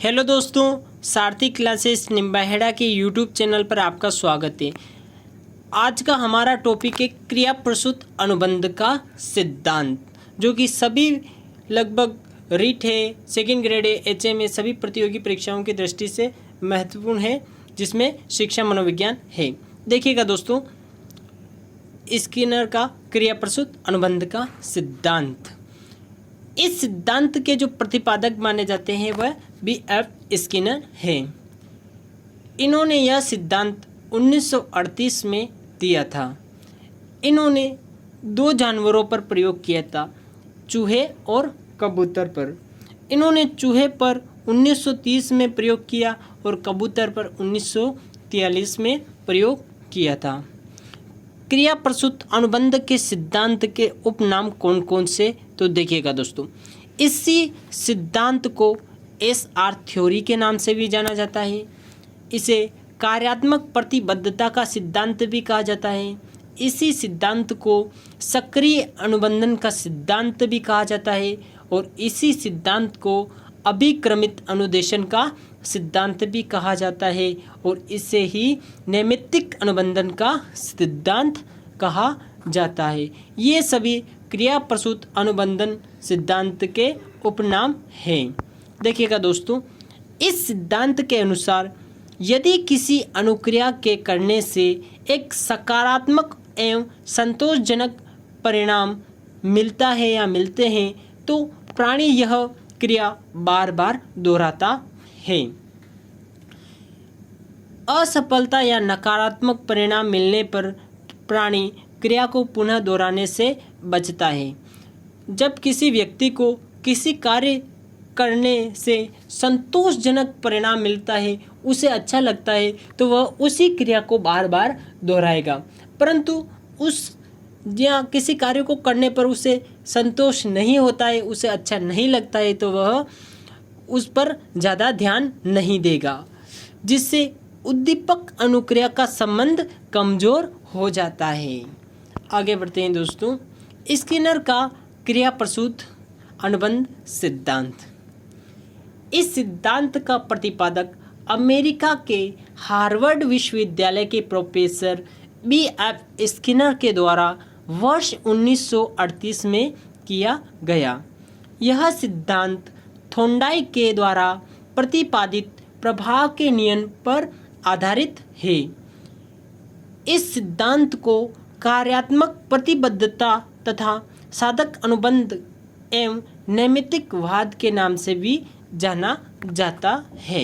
Hello दोस्तों, सारथी classes Nimbahera के YouTube channel पर आपका स्वागत है। आज का हमारा टॉपिक है क्रिया प्रसूत अनुबंध का सिद्धांत, जो कि सभी लगभग रीट है, सेकेंड ग्रेड है, एचएम है, सभी प्रतियोगी परीक्षाओं की दृष्टि से महत्वपूर्ण है, जिसमें शिक्षा मनोविज्ञान है। देखिएगा दोस्तों, स्किनर का क्रिया प्रसूत अनुबंध का सिद्धांत। इस सिद्धांत के जो प्रतिपादक माने जाते हैं वह B.F. स्किनर हैं। इन्होंने यह सिद्धांत 1938 में दिया था। इन्होंने दो जानवरों पर प्रयोग किया था, चूहे और कबूतर पर। इन्होंने चूहे पर 1930 में प्रयोग किया और कबूतर पर 1943 में प्रयोग किया था। क्रिया प्रसूत अनुबंध के सिद्धांत के उपनाम कौन कौन से, तो देखिएगा दोस्तों, इसी सिद्धांत को SR थ्योरी के नाम से भी जाना जाता है। इसे कार्यात्मक प्रतिबद्धता का सिद्धांत भी कहा जाता है। इसी सिद्धांत को सक्रिय अनुबंधन का सिद्धांत भी कहा जाता है और इसी सिद्धांत को अभिक्रमित अनुदेशन का सिद्धांत भी कहा जाता है और इसे ही नैमित्तिक अनुबंधन का सिद्धांत कहा जाता है। ये सभी क्रिया प्रसूत अनुबंधन सिद्धांत के उपनाम हैं। देखिएगा दोस्तों, इस सिद्धांत के अनुसार यदि किसी अनुक्रिया के करने से एक सकारात्मक एवं संतोषजनक परिणाम मिलता है या मिलते हैं तो प्राणी यह क्रिया बार बार दोहराता है। असफलता या नकारात्मक परिणाम मिलने पर प्राणी क्रिया को पुनः दोहराने से बचता है। जब किसी व्यक्ति को किसी कार्य करने से संतोषजनक परिणाम मिलता है, उसे अच्छा लगता है, तो वह उसी क्रिया को बार बार दोहराएगा। परंतु या किसी कार्य को करने पर उसे संतोष नहीं होता है, उसे अच्छा नहीं लगता है, तो वह उस पर ज़्यादा ध्यान नहीं देगा, जिससे उद्दीपक अनुक्रिया का संबंध कमज़ोर हो जाता है। आगे बढ़ते हैं दोस्तों, स्किनर का क्रिया प्रसूत अनुबंध सिद्धांत। इस सिद्धांत का प्रतिपादक अमेरिका के हार्वर्ड विश्वविद्यालय के प्रोफेसर B.F. स्किनर के द्वारा वर्ष 1938 में किया गया। यह सिद्धांत थोंडाई के द्वारा प्रतिपादित प्रभाव के नियम पर आधारित है। इस सिद्धांत को कार्यात्मक प्रतिबद्धता तथा साधक अनुबंध एवं नैमित्तिकवाद के नाम से भी जाना जाता है।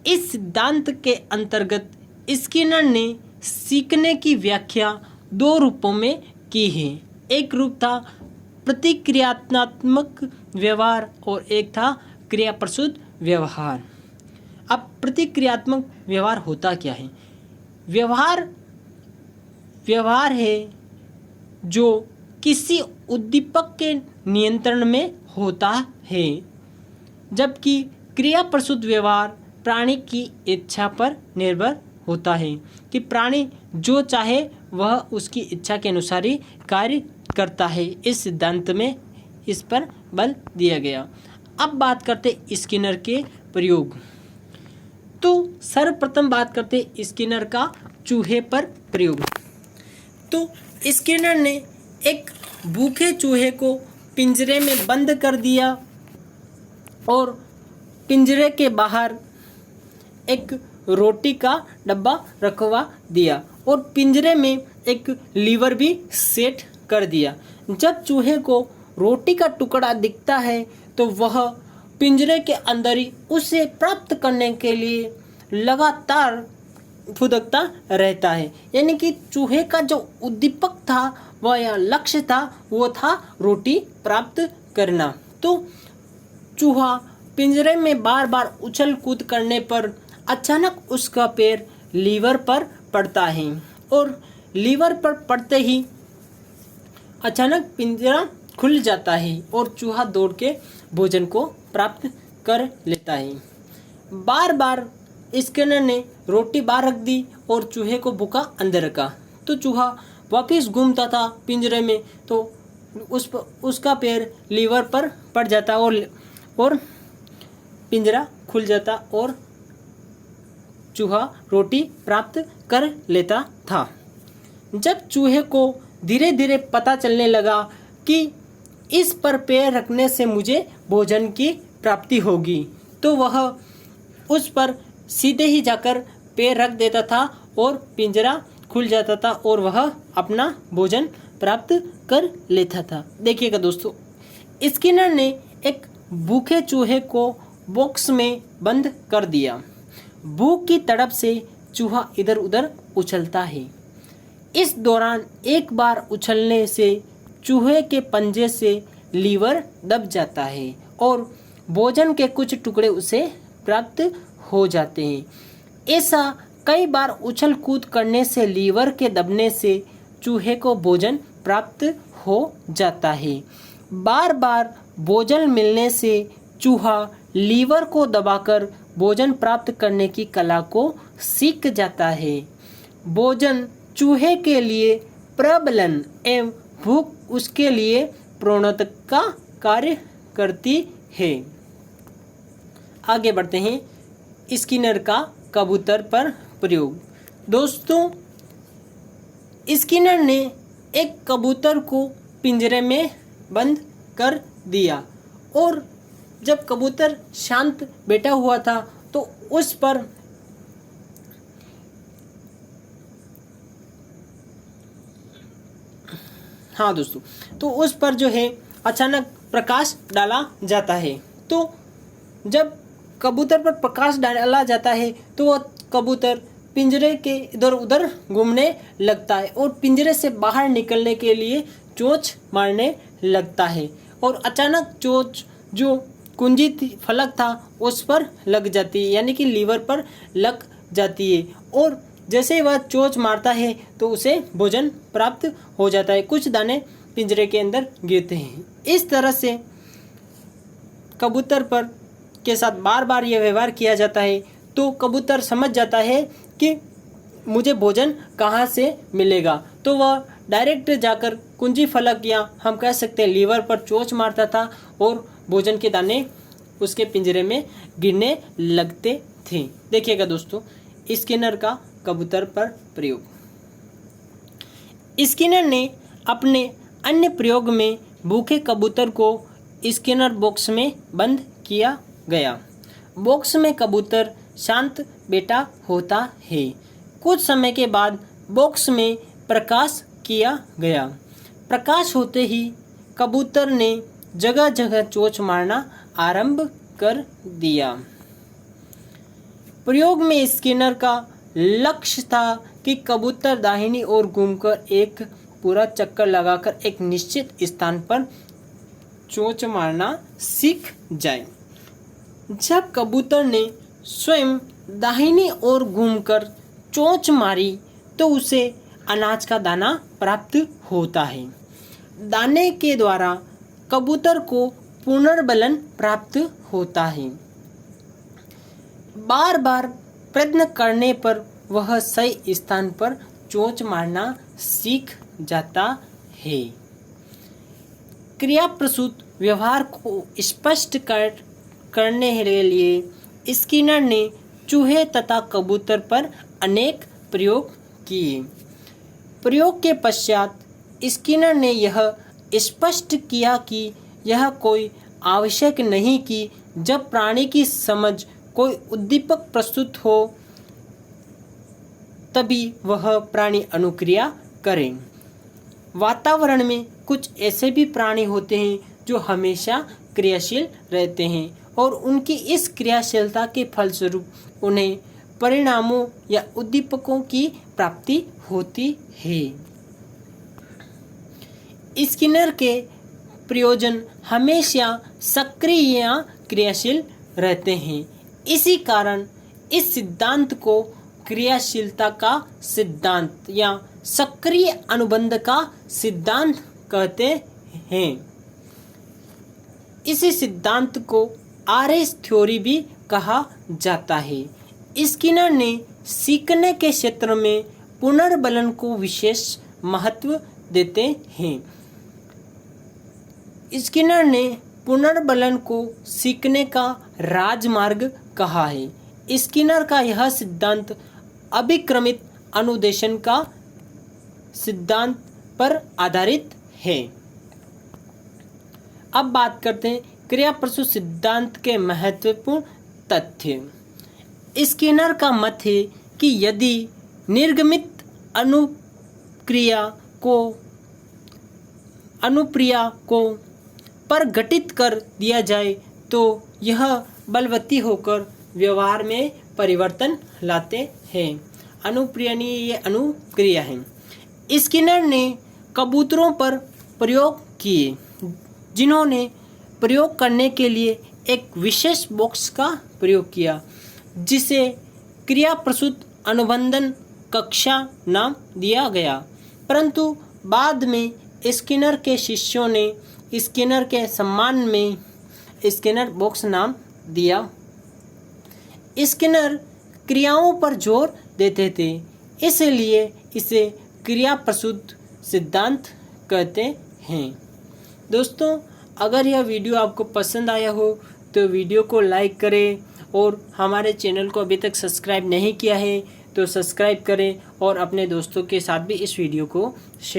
इस सिद्धांत के अंतर्गत स्किनर ने सीखने की व्याख्या दो रूपों में की है। एक रूप था प्रतिक्रियात्मक व्यवहार और एक था क्रिया प्रसूत व्यवहार। अब प्रतिक्रियात्मक व्यवहार होता क्या है? व्यवहार है जो किसी उद्दीपक के नियंत्रण में होता है, जबकि क्रिया प्रसूत व्यवहार प्राणी की इच्छा पर निर्भर होता है कि प्राणी जो चाहे वह उसकी इच्छा के अनुसार ही कार्य करता है। इस सिद्धांत में इस पर बल दिया गया। अब बात करते स्किनर के प्रयोग। तो सर्वप्रथम बात करते स्किनर का चूहे पर प्रयोग। तो स्किनर ने एक भूखे चूहे को पिंजरे में बंद कर दिया और पिंजरे के बाहर एक रोटी का डब्बा रखवा दिया और पिंजरे में एक लीवर भी सेट कर दिया। जब चूहे को रोटी का टुकड़ा दिखता है तो वह पिंजरे के अंदर ही उसे प्राप्त करने के लिए लगातार फुदकता रहता है। यानी कि चूहे का जो उद्दीपक था वह या लक्ष्य था वो था रोटी प्राप्त करना। तो चूहा पिंजरे में बार बार उछल कूद करने पर अचानक उसका पैर लीवर पर पड़ता है और लीवर पर पड़ते ही अचानक पिंजरा खुल जाता है और चूहा दौड़ के भोजन को प्राप्त कर लेता है। बार बार स्किनर ने रोटी बाहर रख दी और चूहे को भूखा अंदर रखा, तो चूहा वापस घूमता था पिंजरे में, तो उसका पैर लीवर पर पड़ जाता और पिंजरा खुल जाता और चूहा रोटी प्राप्त कर लेता था। जब चूहे को धीरे धीरे पता चलने लगा कि इस पर पैर रखने से मुझे भोजन की प्राप्ति होगी, तो वह उस पर सीधे ही जाकर पैर रख देता था और पिंजरा खुल जाता था और वह अपना भोजन प्राप्त कर लेता था। देखिएगा दोस्तों, स्किनर ने एक भूखे चूहे को बॉक्स में बंद कर दिया। भूख की तड़प से चूहा इधर उधर उछलता है। इस दौरान एक बार उछलने से चूहे के पंजे से लीवर दब जाता है और भोजन के कुछ टुकड़े उसे प्राप्त हो जाते हैं। ऐसा कई बार उछल कूद करने से लीवर के दबने से चूहे को भोजन प्राप्त हो जाता है। बार बार भोजन मिलने से चूहा लीवर को दबाकर भोजन प्राप्त करने की कला को सीख जाता है। भोजन चूहे के लिए प्रबलन एवं भूख उसके लिए प्रोन्नति का कार्य करती है। आगे बढ़ते हैं, स्किनर का कबूतर पर प्रयोग। दोस्तों, स्किनर ने एक कबूतर को पिंजरे में बंद कर दिया और जब कबूतर शांत बैठा हुआ था तो उस पर तो उस पर जो है अचानक प्रकाश डाला जाता है। तो जब कबूतर पर प्रकाश डाला जाता है तो वह कबूतर पिंजरे के इधर उधर घूमने लगता है और पिंजरे से बाहर निकलने के लिए चोंच मारने लगता है और अचानक चोंच जो कुंजी फलक था उस पर लग जाती है, यानी कि लीवर पर लग जाती है और जैसे ही वह चोंच मारता है तो उसे भोजन प्राप्त हो जाता है। कुछ दाने पिंजरे के अंदर गिरते हैं। इस तरह से कबूतर पर के साथ बार बार यह व्यवहार किया जाता है तो कबूतर समझ जाता है कि मुझे भोजन कहाँ से मिलेगा, तो वह डायरेक्ट जाकर कुंजी फलक या हम कह सकते हैं लीवर पर चोंच मारता था और भोजन के दाने उसके पिंजरे में गिरने लगते थे। देखिएगा दोस्तों, स्किनर का कबूतर पर प्रयोग। स्किनर ने अपने अन्य प्रयोग में भूखे कबूतर को स्किनर बॉक्स में बंद किया गया। बॉक्स में कबूतर शांत बैठा होता है। कुछ समय के बाद बॉक्स में प्रकाश किया गया। प्रकाश होते ही कबूतर ने जगह जगह चोंच मारना आरंभ कर दिया। प्रयोग में स्किनर का लक्ष्य था कि कबूतर दाहिनी ओर घूमकर एक पूरा चक्कर लगाकर एक निश्चित स्थान पर चोंच मारना सीख जाए। जब कबूतर ने स्वयं दाहिनी ओर घूमकर चोंच मारी तो उसे अनाज का दाना प्राप्त होता है। दाने के द्वारा कबूतर को पुनर्बलन प्राप्त होता है। बार बार प्रयत्न करने पर वह सही स्थान पर चोंच मारना सीख जाता है। क्रिया प्रसूत व्यवहार को स्पष्ट करने के लिए स्किनर ने चूहे तथा कबूतर पर अनेक प्रयोग किए। प्रयोग के पश्चात स्किनर ने यह स्पष्ट किया कि यह कोई आवश्यक नहीं कि जब प्राणी की समझ कोई उद्दीपक प्रस्तुत हो तभी वह प्राणी अनुक्रिया करे। वातावरण में कुछ ऐसे भी प्राणी होते हैं जो हमेशा क्रियाशील रहते हैं और उनकी इस क्रियाशीलता के फलस्वरूप उन्हें परिणामों या उद्दीपकों की प्राप्ति होती है। स्किनर के प्रयोजन हमेशा सक्रिय या क्रियाशील रहते हैं। इसी कारण इस सिद्धांत को क्रियाशीलता का सिद्धांत या सक्रिय अनुबंध का सिद्धांत कहते हैं। इसी सिद्धांत को आरएस थ्योरी भी कहा जाता है। स्किनर ने सीखने के क्षेत्र में पुनर्बलन को विशेष महत्व देते हैं। स्किनर ने पुनर्बलन को सीखने का राजमार्ग कहा है। स्किनर का यह सिद्धांत अभिक्रमित अनुदेशन का सिद्धांत पर आधारित है। अब बात करते हैं क्रिया प्रसूत सिद्धांत के महत्वपूर्ण तथ्य। स्किनर का मत है कि यदि निर्गमित अनुप्रिया को परगठित कर दिया जाए तो यह बलवती होकर व्यवहार में परिवर्तन लाते हैं। अनुप्रिया नहीं, ये अनुक्रिया है। स्किनर ने कबूतरों पर प्रयोग किए, जिन्होंने प्रयोग करने के लिए एक विशेष बॉक्स का प्रयोग किया, जिसे क्रिया प्रसूत अनुबंधन कक्षा नाम दिया गया। परंतु बाद में स्किनर के शिष्यों ने स्किनर के सम्मान में स्किनर बॉक्स नाम दिया। स्किनर क्रियाओं पर जोर देते थे, इसलिए इसे क्रिया प्रसूत सिद्धांत कहते हैं। दोस्तों, अगर यह वीडियो आपको पसंद आया हो तो वीडियो को लाइक करें और हमारे चैनल को अभी तक सब्सक्राइब नहीं किया है तो सब्सक्राइब करें और अपने दोस्तों के साथ भी इस वीडियो को शेयर